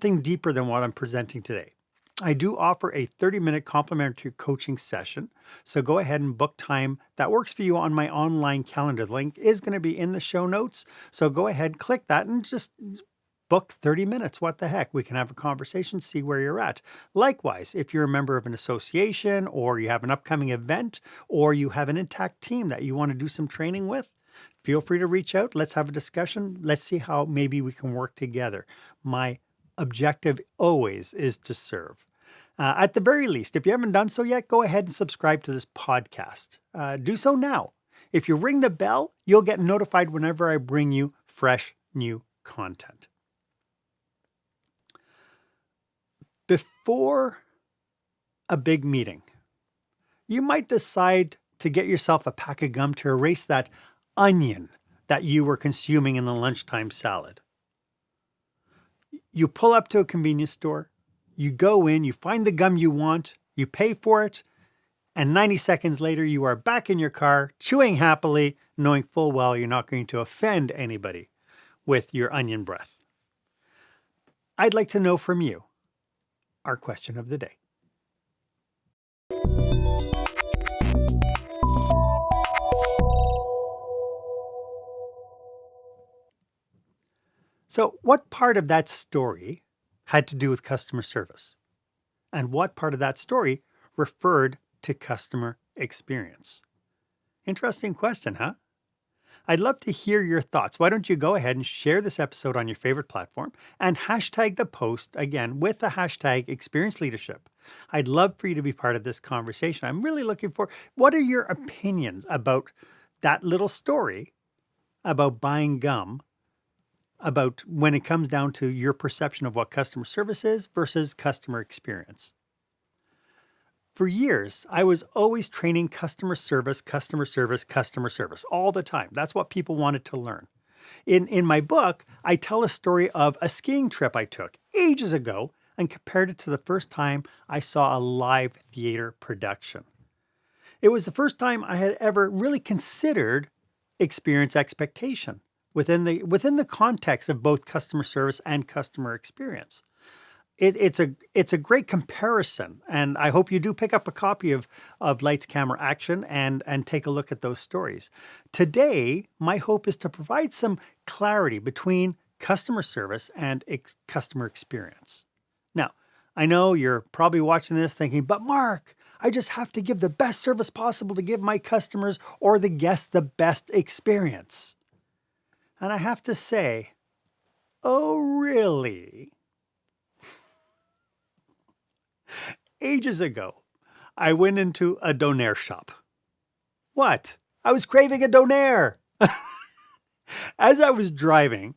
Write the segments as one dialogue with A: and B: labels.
A: something deeper than what I'm presenting today, I do offer a 30-minute complimentary coaching session. So go ahead and book time that works for you on my online calendar. The link is going to be in the show notes. So go ahead, click that, and just book 30 minutes. What the heck? We can have a conversation, see where you're at. Likewise, if you're a member of an association or you have an upcoming event or you have an intact team that you want to do some training with, feel free to reach out. Let's have a discussion. Let's see how maybe we can work together. My objective always is to serve. At the very least, if you haven't done so yet, go ahead and subscribe to this podcast. Do so now. If you ring the bell, you'll get notified whenever I bring you fresh new content. Before a big meeting, you might decide to get yourself a pack of gum to erase that onion that you were consuming in the lunchtime salad. You pull up to a convenience store, you go in, you find the gum you want, you pay for it, and 90 seconds later you are back in your car, chewing happily, knowing full well you're not going to offend anybody with your onion breath. I'd like to know from you our question of the day. So what part of that story had to do with customer service? And what part of that story referred to customer experience? Interesting question, huh? I'd love to hear your thoughts. Why don't you go ahead and share this episode on your favorite platform and hashtag the post, again, with the hashtag Experience Leadership. I'd love for you to be part of this conversation. I'm really looking for, what are your opinions about that little story about buying gum, about when it comes down to your perception of what customer service is versus customer experience? For years, I was always training customer service all the time. That's what people wanted to learn. In my book, I tell a story of a skiing trip I took ages ago and compared it to the first time I saw a live theater production. It was the first time I had ever really considered experience expectation within the context of both customer service and customer experience. It's a great comparison, and I hope you do pick up a copy of Lights, Camera, Action and take a look at those stories. Today, my hope is to provide some clarity between customer service and customer experience. Now, I know you're probably watching this thinking, but Mark, I just have to give the best service possible to give my customers or the guests the best experience. And I have to say, oh, really? Ages ago, I went into a Donair shop. What? I was craving a Donair. As I was driving,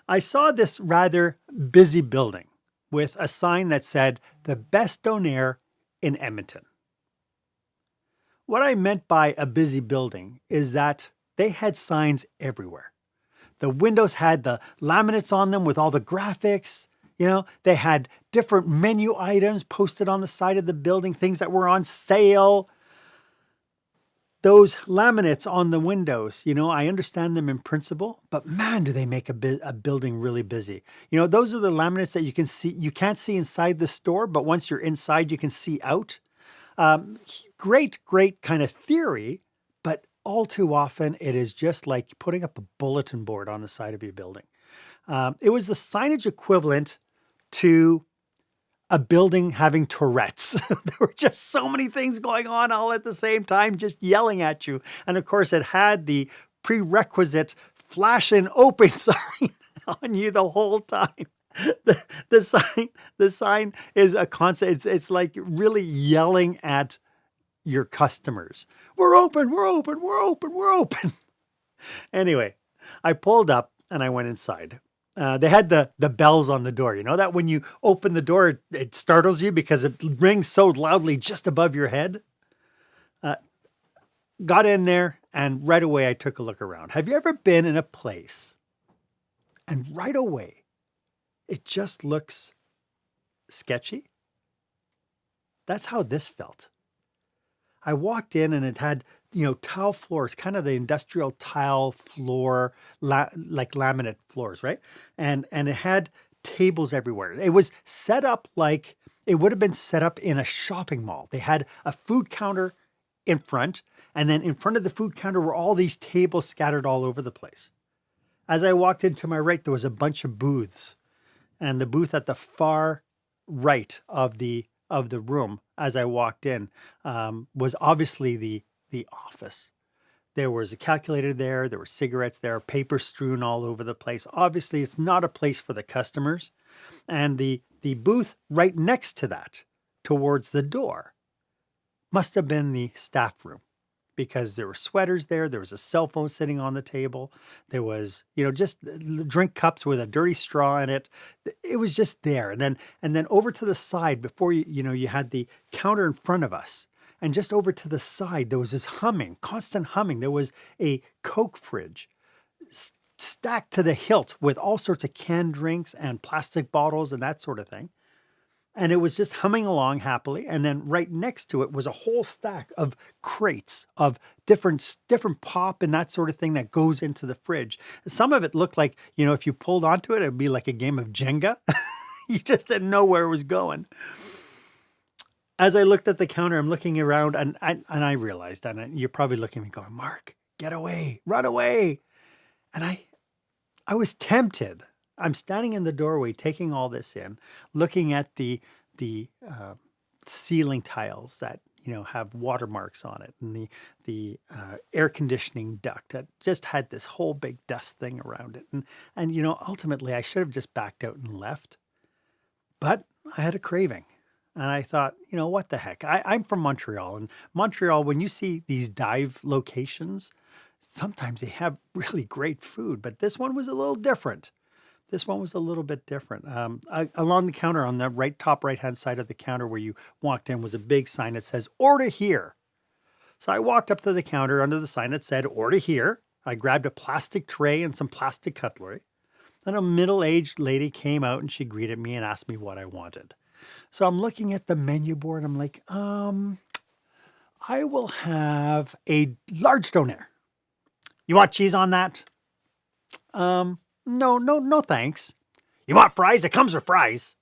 A: I saw this rather busy building with a sign that said, "The best Donair in Edmonton." What I meant by a busy building is that they had signs everywhere. The windows had the laminates on them with all the graphics. You know, they had different menu items posted on the side of the building, things that were on sale. Those laminates on the windows, you know, I understand them in principle, but man, do they make a building really busy. You know, those are the laminates that you can see. You can't see inside the store, but once you're inside, you can see out. Great kind of theory, but all too often it is just like putting up a bulletin board on the side of your building. It was the signage equivalent to a building having Tourette's. There were just so many things going on all at the same time, just yelling at you. And of course, it had the prerequisite flash and open sign on you the whole time. The sign is a constant. It's like really yelling at your customers. We're open, we're open, we're open, we're open. Anyway, I pulled up and I went inside. They had the bells on the door. You know that when you open the door, it startles you because it rings so loudly just above your head? Got in there and right away I took a look around. Have you ever been in a place and right away it just looks sketchy? That's how this felt. I walked in and it had, you know, tile floors, kind of the industrial tile floor, like laminate floors, right? And it had tables everywhere. It was set up like it would have been set up in a shopping mall. They had a food counter in front, and then in front of the food counter were all these tables scattered all over the place. As I walked into my right, there was a bunch of booths, and the booth at the far right of the room as I walked in was obviously the office. There was a calculator there were cigarettes there, paper strewn all over the place. Obviously, it's not a place for the customers. And the booth right next to that, towards the door, must have been the staff room, because there were sweaters there. There was a cell phone sitting on the table. There was, just drink cups with a dirty straw in it. It was just there. And then over to the side, before you had the counter in front of us. And just over to the side, there was this humming, constant humming. There was a Coke fridge stacked to the hilt with all sorts of canned drinks and plastic bottles and that sort of thing. And it was just humming along happily. And then right next to it was a whole stack of crates of different pop and that sort of thing that goes into the fridge. Some of it looked like, if you pulled onto it, it'd be like a game of Jenga. You just didn't know where it was going. As I looked at the counter, I'm looking around and I realized, and you're probably looking at me going, Mark, get away, run away. And I was tempted. I'm standing in the doorway, taking all this in, looking at the ceiling tiles that have watermarks on it, and the air conditioning duct that just had this whole big dust thing around it, and ultimately I should have just backed out and left, but I had a craving, and I thought, what the heck? I'm from Montreal, and Montreal, when you see these dive locations, sometimes they have really great food, but this one was a little different. This one was a little bit different. Along the counter, on the top right-hand side of the counter where you walked in, was a big sign that says, "Order here." So I walked up to the counter under the sign that said, "Order here." I grabbed a plastic tray and some plastic cutlery. Then a middle-aged lady came out and she greeted me and asked me what I wanted. So I'm looking at the menu board. I'm like, I will have a large Donair. You want cheese on that? No, thanks. You want fries? It comes with fries.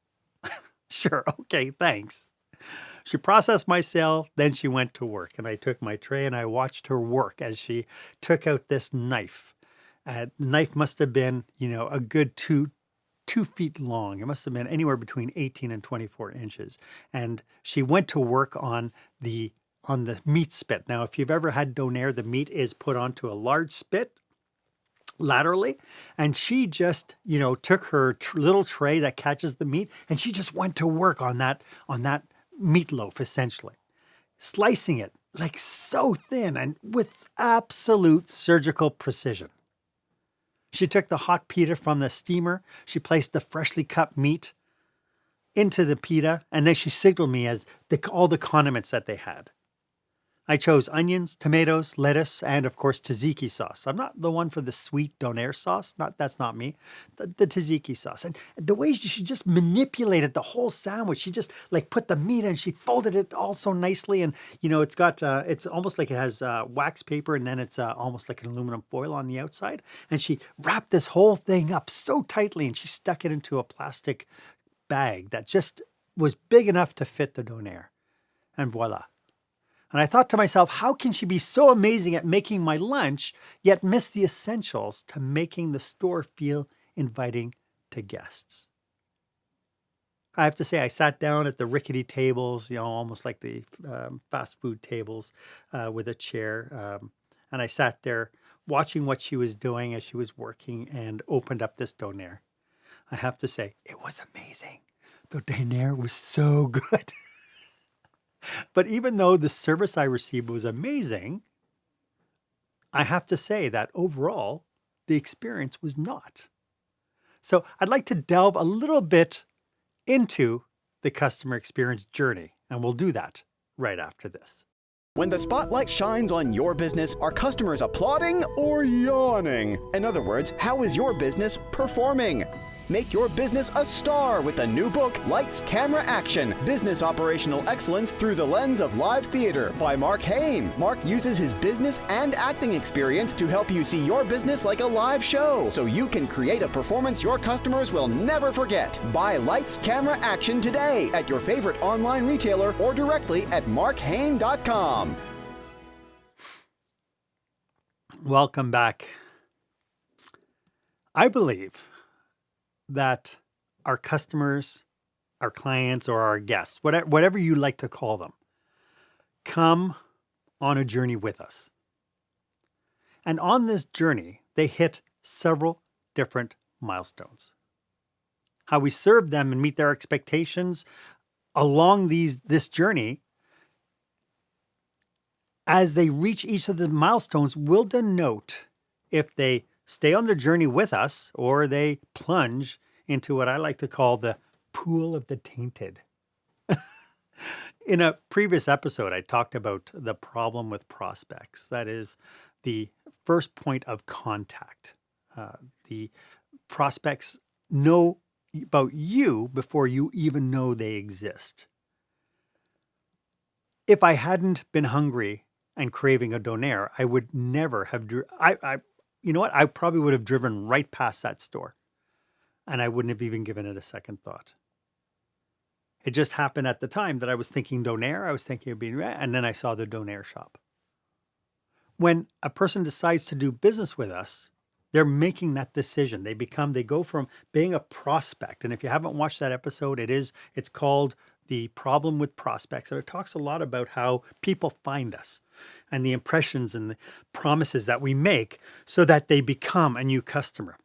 A: Sure, okay, thanks. She processed my sale, then she went to work, and I took my tray and I watched her work as she took out this knife. The knife must have been, a good 2 feet long. It must have been anywhere between 18 and 24 inches. And she went to work on the meat spit. Now, if you've ever had Donair, the meat is put onto a large spit laterally, and she just took her little tray that catches the meat, and she just went to work on that meatloaf, essentially slicing it like so thin and with absolute surgical precision. She took the hot pita from the steamer, she placed the freshly cut meat into the pita, and then she signaled me as all the condiments that they had. I chose onions, tomatoes, lettuce, and of course tzatziki sauce. I'm not the one for the sweet Donair sauce. That's not me. The tzatziki sauce. And the way she just manipulated the whole sandwich, she just put the meat in, she folded it all so nicely, and it's got it's almost like it has wax paper, and then it's almost like an aluminum foil on the outside. And she wrapped this whole thing up so tightly, and she stuck it into a plastic bag that just was big enough to fit the Donair. And voila. And I thought to myself, how can she be so amazing at making my lunch, yet miss the essentials to making the store feel inviting to guests? I have to say, I sat down at the rickety tables, almost like the fast food tables with a chair. And I sat there watching what she was doing as she was working and opened up this Donair. I have to say, it was amazing. The Donair was so good. But even though the service I received was amazing, I have to say that overall, the experience was not. So I'd like to delve a little bit into the customer experience journey, and we'll do that right after this.
B: When the spotlight shines on your business, are customers applauding or yawning? In other words, how is your business performing? Make your business a star with the new book, Lights, Camera, Action, Business Operational Excellence Through the Lens of Live Theater by Marc Haine. Marc uses his business and acting experience to help you see your business like a live show, so you can create a performance your customers will never forget. Buy Lights, Camera, Action today at your favorite online retailer or directly at marchaine.com.
A: Welcome back. I believe that our customers, our clients, or our guests, whatever you like to call them, come on a journey with us. And on this journey, they hit several different milestones. How we serve them and meet their expectations along this journey, as they reach each of the milestones, will denote if they stay on the journey with us or they plunge into what I like to call the pool of the tainted. In a previous episode, I talked about the problem with prospects. That is the first point of contact. The prospects know about you before you even know they exist. If I hadn't been hungry and craving a Donair, I would never have. You know what? I probably would have driven right past that store, and I wouldn't have even given it a second thought. It just happened at the time that I was thinking Donair. I was thinking of being, and then I saw the Donair shop. When a person decides to do business with us, they're making that decision. They go from being a prospect. And if you haven't watched that episode, it's called The Problem with Prospects. And it talks a lot about how people find us and the impressions and the promises that we make so that they become a new customer.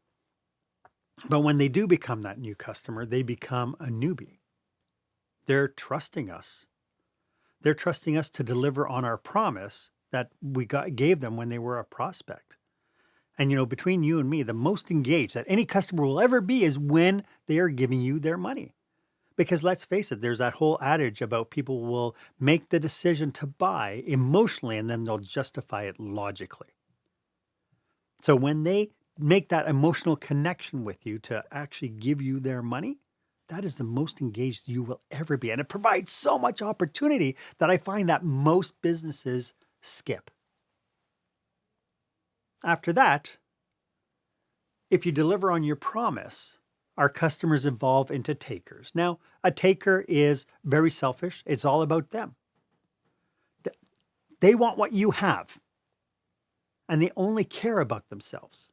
A: But when they do become that new customer, they become a newbie. They're trusting us. They're trusting us to deliver on our promise that we gave them when they were a prospect. And, between you and me, the most engaged that any customer will ever be is when they are giving you their money. Because let's face it, there's that whole adage about people will make the decision to buy emotionally and then they'll justify it logically. So when they make that emotional connection with you to actually give you their money, that is the most engaged you will ever be. And it provides so much opportunity that I find that most businesses skip. After that, if you deliver on your promise, our customers evolve into takers. Now, a taker is very selfish. It's all about them. They want what you have, and they only care about themselves.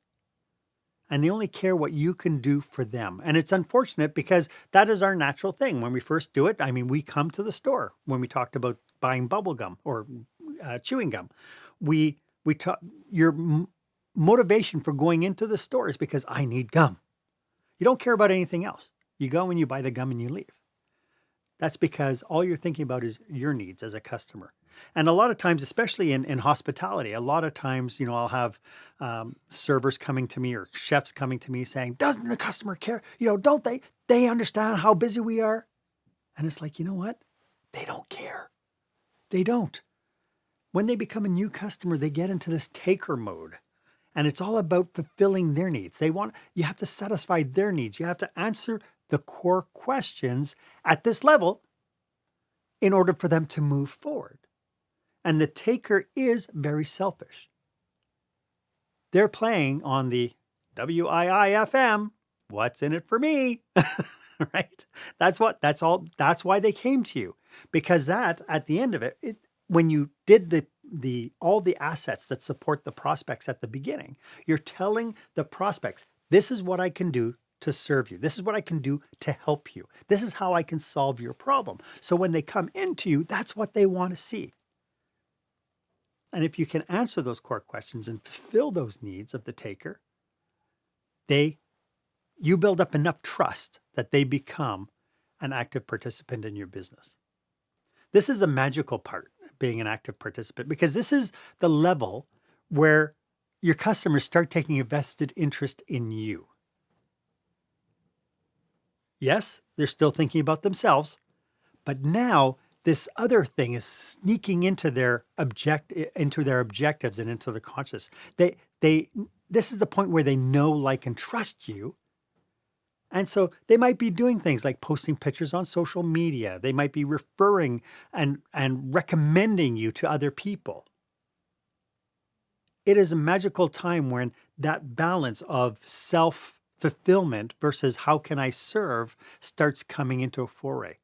A: And they only care what you can do for them. And it's unfortunate because that is our natural thing. When we first do it, we come to the store. When we talked about buying bubble gum or chewing gum, your motivation for going into the store is because I need gum. You don't care about anything else. You go and you buy the gum and you leave. That's because all you're thinking about is your needs as a customer. And a lot of times, especially in hospitality, a lot of times, I'll have servers coming to me or chefs coming to me saying, doesn't the customer care? Don't they understand how busy we are? And it's like, you know what? They don't care. They don't. When they become a new customer, they get into this taker mode. And it's all about fulfilling their needs. You have to satisfy their needs. You have to answer the core questions at this level in order for them to move forward. And the taker is very selfish. They're playing on the WIIFM, what's in it for me, right? That's why they came to you. Because that, at the end of it, when you did all the assets that support the prospects at the beginning, you're telling the prospects, this is what I can do to serve you. This is what I can do to help you. This is how I can solve your problem. So when they come into you, that's what they want to see. And if you can answer those core questions and fulfill those needs of the taker, you build up enough trust that they become an active participant in your business. This is a magical part, being an active participant, because this is the level where your customers start taking a vested interest in you. Yes, they're still thinking about themselves, but now this other thing is sneaking into their objectives and into the conscious. This is the point where they know, like, and trust you, And so they might be doing things like posting pictures on social media. They might be referring and recommending you to other people. It is a magical time when that balance of self-fulfillment versus how can I serve starts coming into a foray.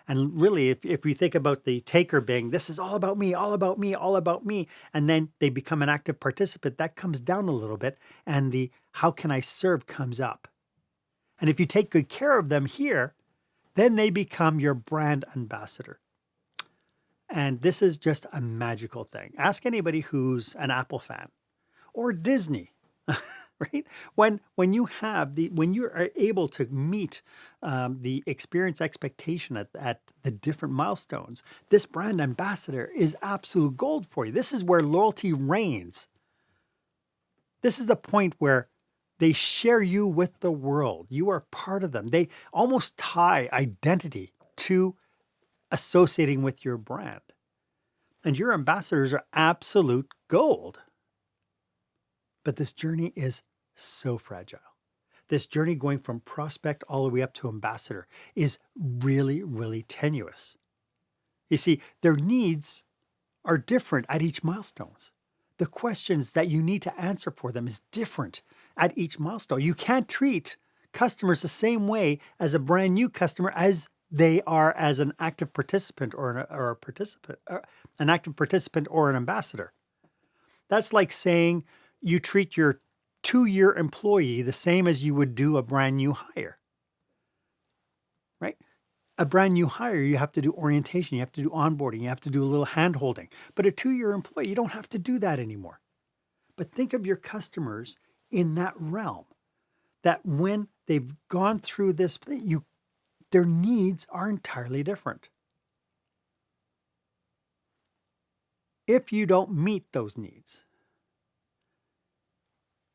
A: And really, if we think about the taker being, this is all about me, all about me, all about me, and then they become an active participant, that comes down a little bit, and the how can I serve comes up. And if you take good care of them here, then they become your brand ambassador. And this is just a magical thing. Ask anybody who's an Apple fan or Disney, right? When you are able to meet the experience expectation at the different milestones, this brand ambassador is absolute gold for you. This is where loyalty reigns. This is the point where they share you with the world. You are part of them. They almost tie identity to associating with your brand. And your ambassadors are absolute gold. But this journey is so fragile. This journey going from prospect all the way up to ambassador is really, really tenuous. You see, their needs are different at each milestones. The questions that you need to answer for them is different at each milestone. You can't treat customers the same way as a brand new customer as they are as an active participant or an active participant or an ambassador. That's like saying you treat your 2-year employee the same as you would do a brand new hire, right? A brand new hire, you have to do orientation, you have to do onboarding, you have to do a little hand holding. But a 2-year employee, you don't have to do that anymore. But think of your customers in that realm, that when they've gone through this thing, their needs are entirely different. If you don't meet those needs,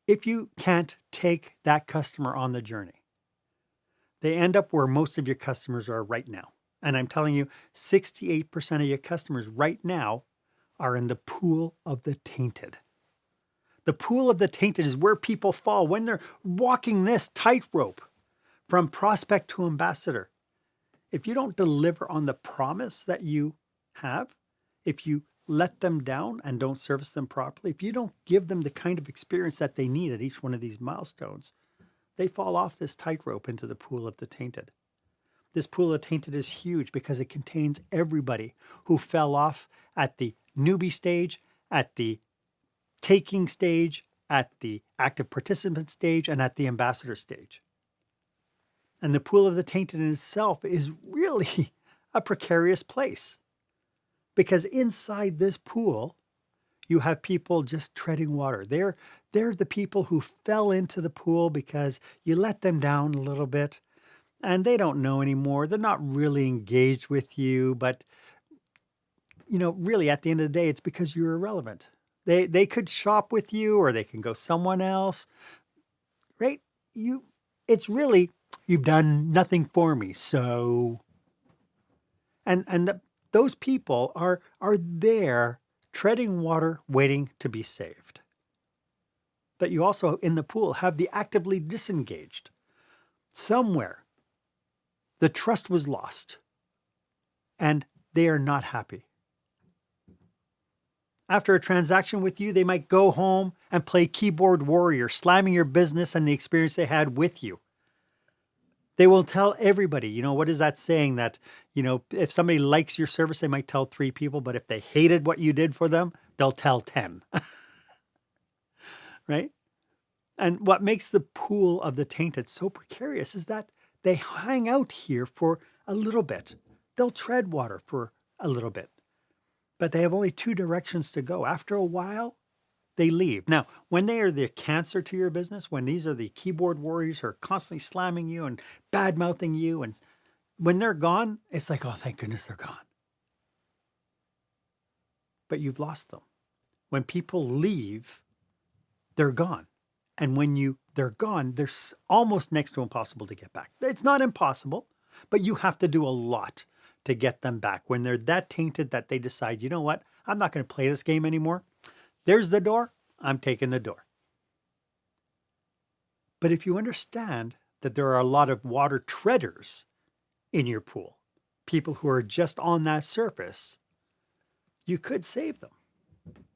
A: if you can't take that customer on the journey, they end up where most of your customers are right now. And I'm telling you, 68% of your customers right now are in the pool of the tainted. The pool of the tainted is where people fall when they're walking this tightrope from prospect to ambassador. If you don't deliver on the promise that you have, if you let them down and don't service them properly, if you don't give them the kind of experience that they need at each one of these milestones, they fall off this tightrope into the pool of the tainted. This pool of tainted is huge because it contains everybody who fell off at the newbie stage, at the taking stage, at the active participant stage, and at the ambassador stage. And the pool of the tainted in itself is really a precarious place because inside this pool, you have people just treading water. They're the people who fell into the pool because you let them down a little bit and they don't know anymore. They're not really engaged with you, but really at the end of the day, it's because you're irrelevant. They could shop with you or they can go someone else, right? It's really, you've done nothing for me. So, those people are there treading water, waiting to be saved. But you also, in the pool, have the actively disengaged. Somewhere, the trust was lost, and they are not happy. After a transaction with you, they might go home and play keyboard warrior, slamming your business and the experience they had with you. They will tell everybody, what is that saying that, if somebody likes your service, they might tell 3 people, but if they hated what you did for them, they'll tell 10. Right? And what makes the pool of the tainted so precarious is that they hang out here for a little bit. They'll tread water for a little bit, but they have only 2 directions to go. After a while, they leave. Now, when they are the cancer to your business, when these are the keyboard warriors who are constantly slamming you and bad-mouthing you, and when they're gone, it's like, oh, thank goodness they're gone. But you've lost them. When people leave, they're gone. And when they're gone, they're almost next to impossible to get back. It's not impossible, but you have to do a lot to get them back. When they're that tainted that they decide, you know what, I'm not going to play this game anymore. There's the door. I'm taking the door. But if you understand that there are a lot of water treaders in your pool, people who are just on that surface, you could save them.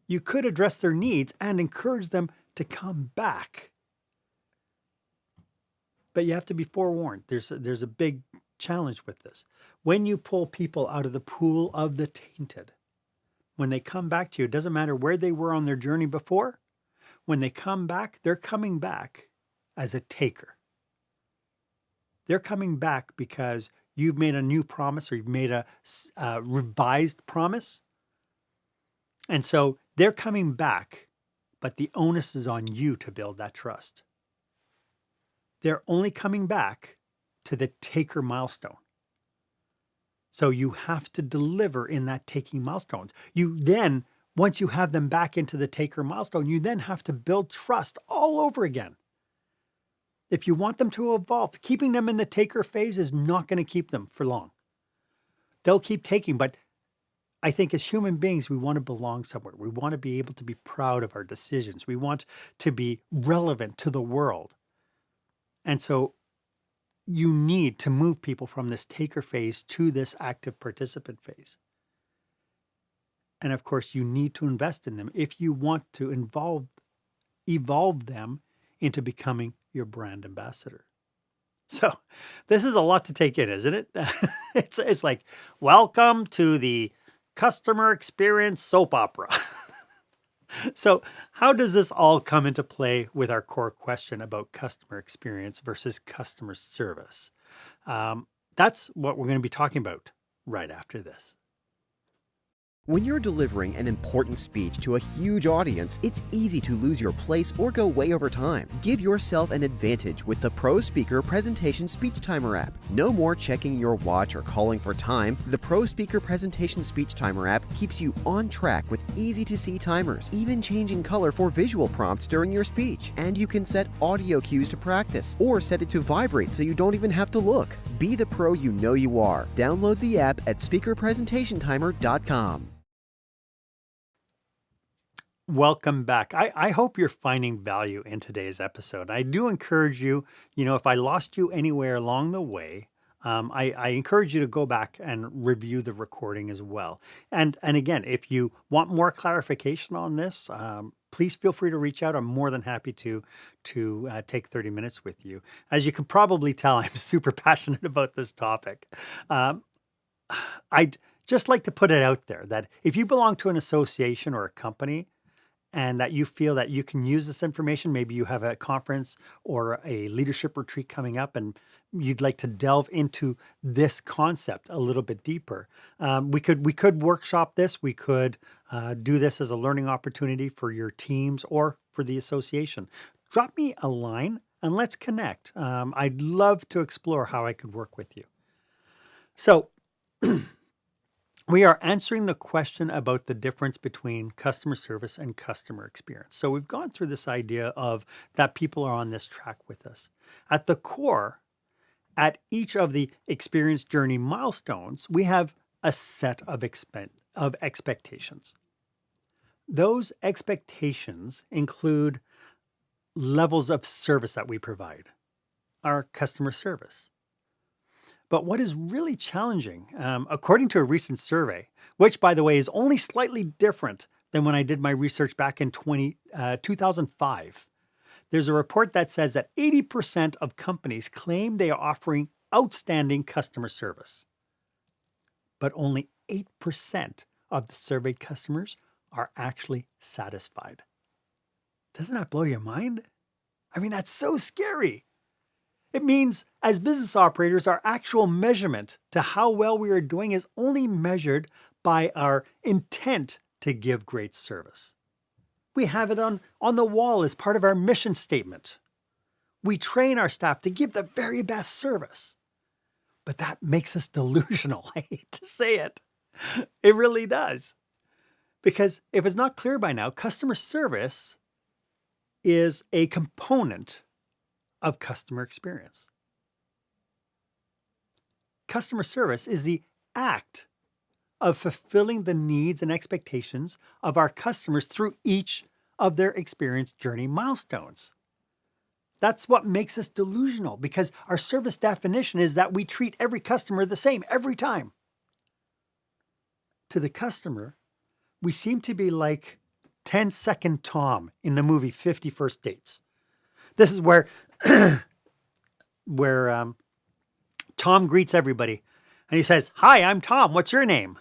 A: You could address their needs and encourage them to come back. But you have to be forewarned. There's a big challenge with this. When you pull people out of the pool of the tainted, when they come back to you, it doesn't matter where they were on their journey before. When they come back, they're coming back as a taker. They're coming back because you've made a new promise or you've made a revised promise. And so they're coming back, but the onus is on you to build that trust. They're only coming back to the taker milestone. So you have to deliver in that taking milestones. You then, once you have them back into the taker milestone, you then have to build trust all over again. If you want them to evolve, keeping them in the taker phase is not going to keep them for long. They'll keep taking, but I think as human beings, we want to belong somewhere. We want to be able to be proud of our decisions. We want to be relevant to the world. And so you need to move people from this taker phase to this active participant phase. And of course, you need to invest in them if you want to evolve them into becoming your brand ambassador. So this is a lot to take in, isn't it? It's like, welcome to the customer experience soap opera. So how does this all come into play with our core question about customer experience versus customer service? That's what we're going to be talking about right after this.
C: When you're delivering an important speech to a huge audience, it's easy to lose your place or go way over time. Give yourself an advantage with the Pro Speaker Presentation Speech Timer app. No more checking your watch or calling for time. The Pro Speaker Presentation Speech Timer app keeps you on track with easy-to-see timers, even changing color for visual prompts during your speech. And you can set audio cues to practice, or set it to vibrate so you don't even have to look. Be the pro you know you are. Download the app at speakerpresentationtimer.com.
A: Welcome back. I hope you're finding value in today's episode. I do encourage you, if I lost you anywhere along the way, I encourage you to go back and review the recording as well. And again, if you want more clarification on this, please feel free to reach out. I'm more than happy to take 30 minutes with you. As you can probably tell, I'm super passionate about this topic. I'd just like to put it out there that if you belong to an association or a company, and that you feel that you can use this information, maybe you have a conference or a leadership retreat coming up and you'd like to delve into this concept a little bit deeper. We could workshop this. We could do this as a learning opportunity for your teams or for the association. Drop me a line and let's connect. I'd love to explore how I could work with you. So we are answering the question about the difference between customer service and customer experience. So we've gone through this idea of that people are on this track with us. At the core, at each of the experience journey milestones, we have a set of expectations. Those expectations include levels of service that we provide, our customer service. But what is really challenging, according to a recent survey, which, by the way, is only slightly different than when I did my research back in 2005, there's a report that says that 80% of companies claim they are offering outstanding customer service. But only 8% of the surveyed customers are actually satisfied. Doesn't that blow your mind? I mean, that's so scary. It means, as business operators, our actual measurement to how well we are doing is only measured by our intent to give great service. We have it on the wall as part of our mission statement. We train our staff to give the very best service. But that makes us delusional. I hate to say it. It really does. Because if it's not clear by now, customer service is a component of customer experience. Customer service is the act of fulfilling the needs and expectations of our customers through each of their experience journey milestones. That's what makes us delusional, because our service definition is that we treat every customer the same every time. To the customer, we seem to be like 10-second Tom in the movie 50 First Dates. This is where Tom greets everybody and he says, "Hi, I'm Tom. What's your name?"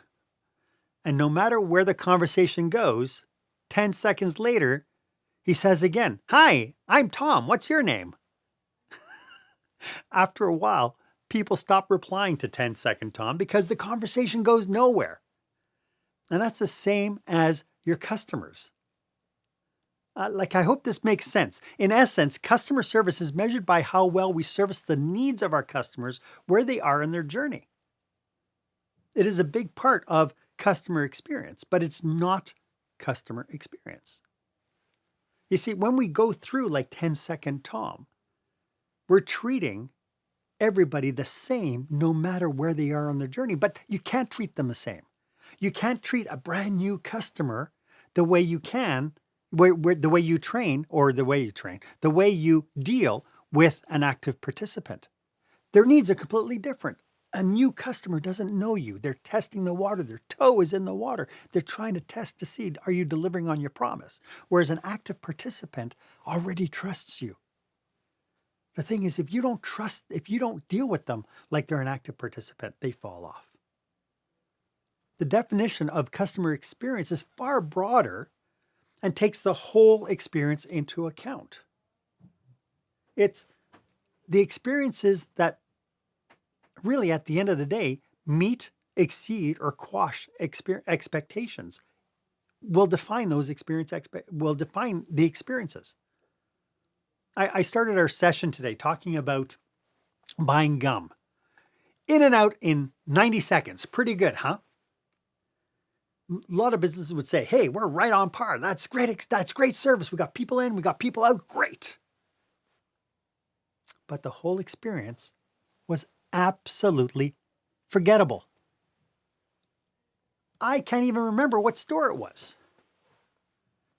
A: And no matter where the conversation goes, 10 seconds later, he says again, "Hi, I'm Tom. What's your name?" After a while, people stop replying to 10-second Tom because the conversation goes nowhere. And that's the same as your customers. I hope this makes sense. In essence, customer service is measured by how well we service the needs of our customers where they are in their journey. It is a big part of customer experience, but it's not customer experience. You see, when we go through like 10-second Tom, we're treating everybody the same no matter where they are on their journey, but you can't treat them the same. You can't treat a brand new customer the way you can, the way you deal with an active participant. Their needs are completely different. A new customer doesn't know you. They're testing the water. Their toe is in the water. They're trying to test to see, are you delivering on your promise? Whereas an active participant already trusts you. The thing is, if you don't deal with them like they're an active participant, they fall off. The definition of customer experience is far broader and takes the whole experience into account. It's the experiences that really, at the end of the day, meet, exceed, or quash expectations will define those will define the experiences. I started our session today talking about buying gum. In and out in 90 seconds. Pretty good, huh? A lot of businesses would say, "Hey, we're right on par. That's great. That's great service. We got people in, we got people out. Great." But the whole experience was absolutely forgettable. I can't even remember what store it was.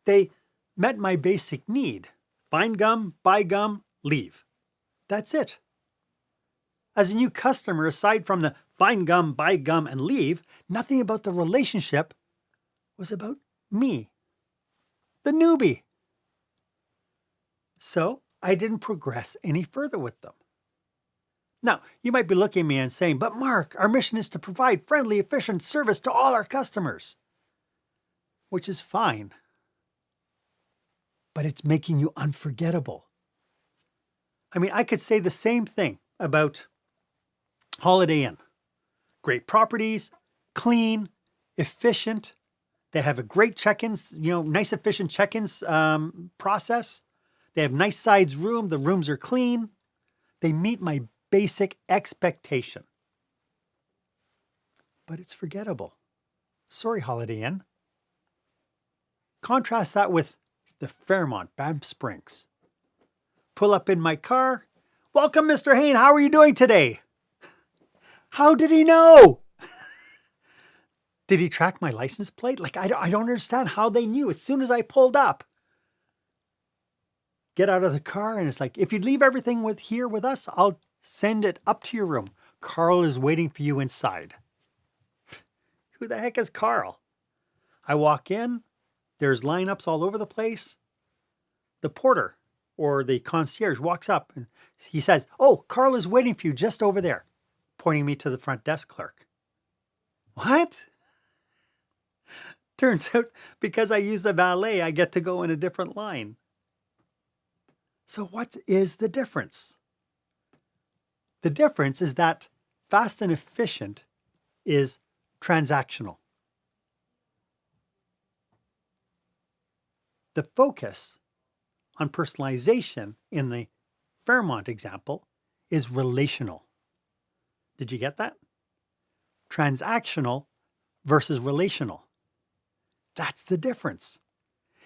A: They met my basic need. Find gum, buy gum, leave. That's it. As a new customer, aside from the find gum, buy gum, and leave, nothing about the relationship was about me, the newbie. So I didn't progress any further with them. Now, you might be looking at me and saying, "But Mark, our mission is to provide friendly, efficient service to all our customers." Which is fine. But it's making you unforgettable. I mean, I could say the same thing about Holiday Inn. Great properties, clean, efficient. They have a great check-ins, nice efficient check-ins process. They have nice sized room. The rooms are clean. They meet my basic expectation. But it's forgettable. Sorry, Holiday Inn. Contrast that with the Fairmont, Banff Springs. Pull up in my car. "Welcome, Mr. Haine. How are you doing today?" How did he know? Did he track my license plate? I don't understand how they knew as soon as I pulled up. Get out of the car and it's like, "If you'd leave everything here with us, I'll send it up to your room. Carl is waiting for you inside." Who the heck is Carl? I walk in. There's lineups all over the place. The porter or the concierge walks up and he says, "Oh, Carl is waiting for you just over there," pointing me to the front desk clerk. What? Turns out because I use the valet, I get to go in a different line. So what is the difference? The difference is that fast and efficient is transactional. The focus on personalization in the Fairmont example is relational. Did you get that? Transactional versus relational. That's the difference.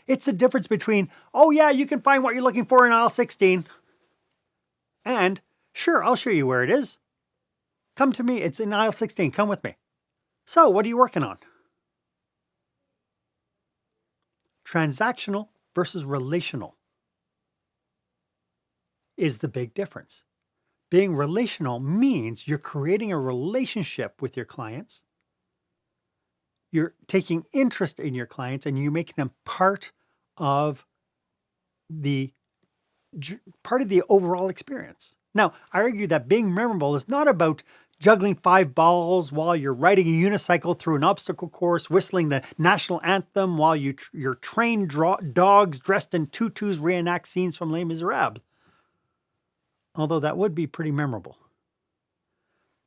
A: It's the difference between, "Oh yeah, you can find what you're looking for in aisle 16. And, "Sure, I'll show you where it is. Come to me, it's in aisle 16, come with me." "So, what are you working on?" Transactional versus relational. is the big difference. Being relational means you're creating a relationship with your clients. You're taking interest in your clients and you're making them part of the overall experience. Now, I argue that being memorable is not about juggling 5 balls while you're riding a unicycle through an obstacle course, whistling the national anthem while your trained dogs dressed in tutus reenact scenes from Les Miserables. Although that would be pretty memorable.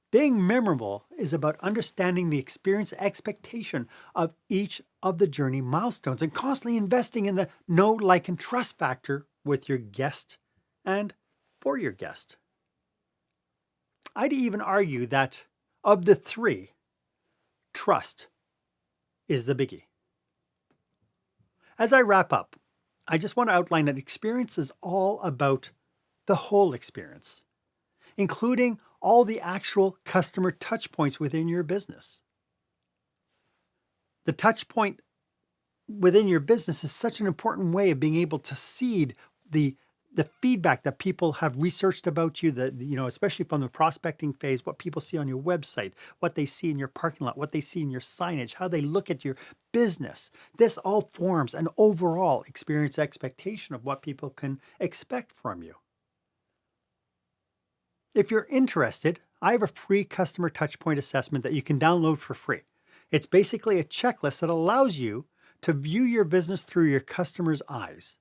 A: Being memorable is about understanding the experience expectation of each of the journey milestones and constantly investing in the know, like, and trust factor with your guest and for your guest. I'd even argue that of the 3, trust is the biggie. As I wrap up, I just want to outline that experience is all about the whole experience, including all the actual customer touch points within your business. The touch point within your business is such an important way of being able to seed the feedback that people have researched about you, especially from the prospecting phase, what people see on your website, what they see in your parking lot, what they see in your signage, how they look at your business. This all forms an overall experience expectation of what people can expect from you. If you're interested, I have a free customer touchpoint assessment that you can download for free. It's basically a checklist that allows you to view your business through your customer's eyes.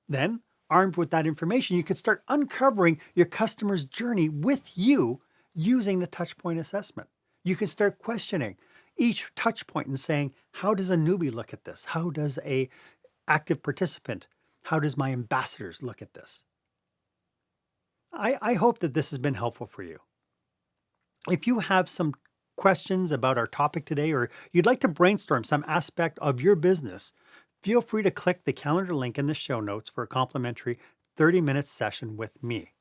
A: Then, armed with that information, you can start uncovering your customer's journey with you using the touchpoint assessment. You can start questioning each touchpoint and saying, how does a newbie look at this? How does an active participant? How does my ambassadors look at this? I hope that this has been helpful for you. If you have some questions about our topic today, or you'd like to brainstorm some aspect of your business, feel free to click the calendar link in the show notes for a complimentary 30-minute session with me.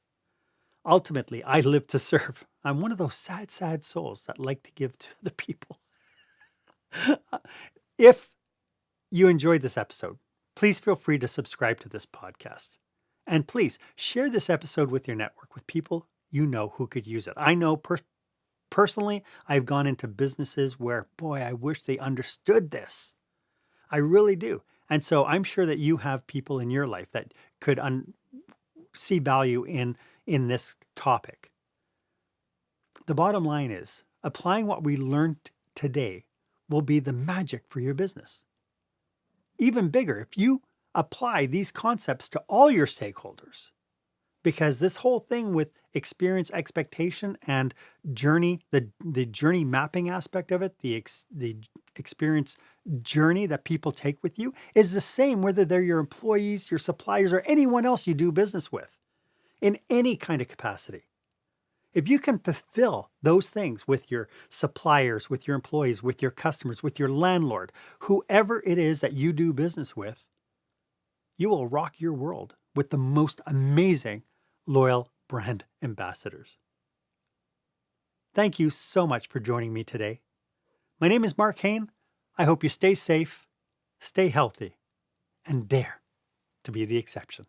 A: Ultimately, I live to serve. I'm one of those sad, sad souls that like to give to the people. If you enjoyed this episode, please feel free to subscribe to this podcast. And please share this episode with your network, with people you know who could use it. I know personally, I've gone into businesses where, boy, I wish they understood this. I really do. And so I'm sure that you have people in your life that could see value in this topic. The bottom line is, applying what we learned today will be the magic for your business. Even bigger, if you apply these concepts to all your stakeholders, because this whole thing with experience expectation and journey, the journey mapping aspect of it, the experience journey that people take with you is the same whether they're your employees, your suppliers, or anyone else you do business with in any kind of capacity. If you can fulfill those things with your suppliers, with your employees, with your customers, with your landlord, whoever it is that you do business with, you will rock your world with the most amazing loyal brand ambassadors. Thank you so much for joining me today. My name is Marc Haine. I hope you stay safe, stay healthy, and dare to be the exception.